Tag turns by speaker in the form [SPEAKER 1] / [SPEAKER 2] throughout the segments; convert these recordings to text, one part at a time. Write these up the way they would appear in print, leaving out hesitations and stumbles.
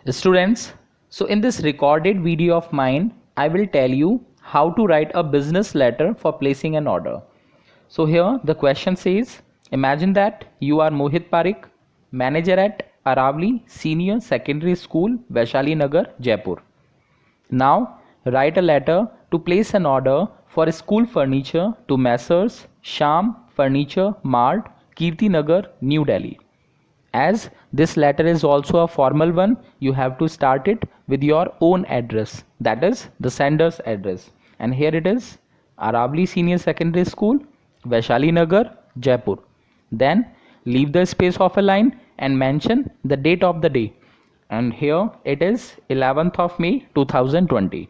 [SPEAKER 1] Students, so in this recorded video of mine, I will tell you how to write a business letter for placing an order. So here the question says, imagine that you are Mohit Parikh, manager at Aravali Senior Secondary School, Vaishali Nagar, Jaipur. Now write a letter to place an order for school furniture to Messrs. Shyam Furniture Mart, Kirti Nagar, New Delhi. As this letter is also a formal one, you have to start it with your own address, that is the sender's address. And here it is, Aravali Senior Secondary School, Vaishali Nagar, Jaipur. Then leave the space of a line and mention the date of the day. And here it is 11th of May 2020.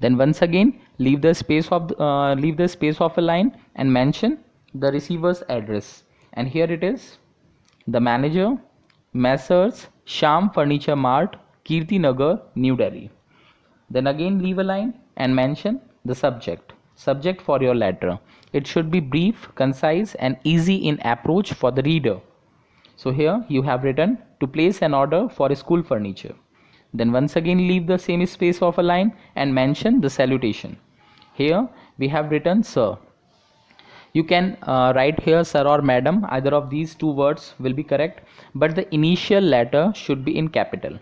[SPEAKER 1] Then once again leave the space of a line and mention the receiver's address. And here it is, the manager, Messrs. Shyam Furniture Mart, Kirti Nagar, New Delhi. Then again leave a line and mention the subject for your letter. It should be brief, concise and easy in approach for the reader. So here you have written to place an order for school furniture. Then once again leave the same space of a line and mention the salutation. Here we have written sir. You can write here sir or madam, either of these two words will be correct, but the initial letter should be in capital.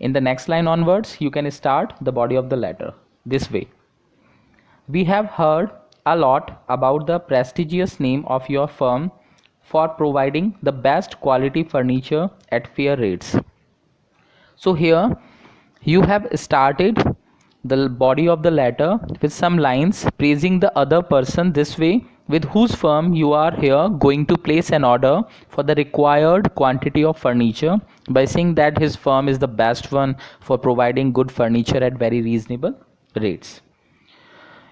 [SPEAKER 1] In the next line onwards, you can start the body of the letter this way. We have heard a lot about the prestigious name of your firm for providing the best quality furniture at fair rates. So here you have started the body of the letter with some lines praising the other person this way, with whose firm you are here going to place an order for the required quantity of furniture, by saying that his firm is the best one for providing good furniture at very reasonable rates.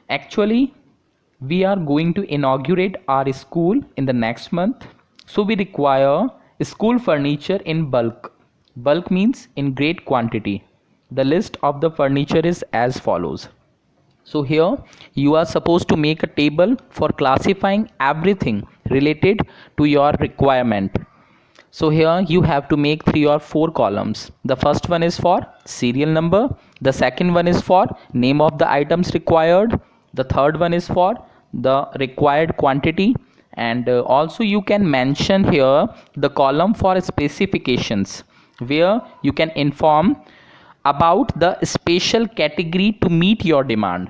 [SPEAKER 1] Actually, we are going to inaugurate our school in the next month, so we require school furniture in bulk. Bulk means in great quantity. The list of the furniture is as follows. So here you are supposed to make a table for classifying everything related to your requirement. So here you have to make 3 or 4 columns. The first one is for serial number, the second one is for name of the items required, the third one is for the required quantity, and also you can mention here the column for specifications, where you can inform about the special category to meet your demand.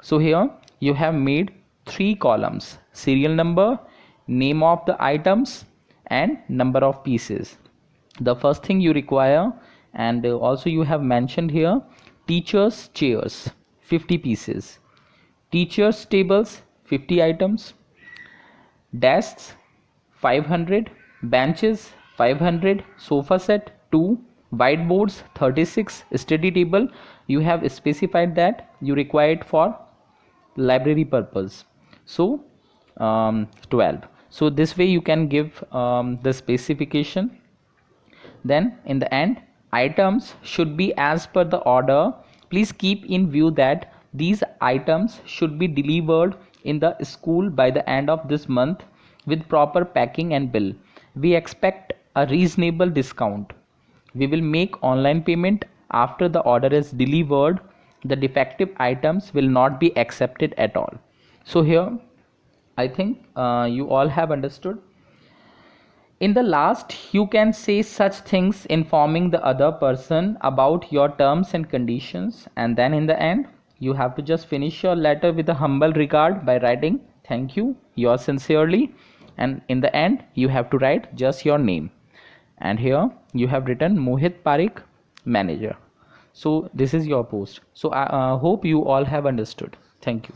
[SPEAKER 1] So here you have made 3 columns: serial number, name of the items and number of pieces. The first thing you require, and also you have mentioned here, teachers chairs 50 pieces, teachers tables 50 items, desks 500, benches 500, sofa set 2, whiteboards 36, study table you have specified that you require it for library purpose, so 12. So this way you can give the specification. Then in the end, items should be as per the order. Please keep in view that these items should be delivered in the school by the end of this month with proper packing and bill. We expect a reasonable discount. We will make online payment after the order is delivered. The defective items will not be accepted at all. So here I think you all have understood. In the last, you can say such things informing the other person about your terms and conditions, and then in the end you have to just finish your letter with a humble regard by writing thank you, yours sincerely, and in the end you have to write just your name. And here you have written Mohit Parikh, manager. So this is your post. So I hope you all have understood. Thank you.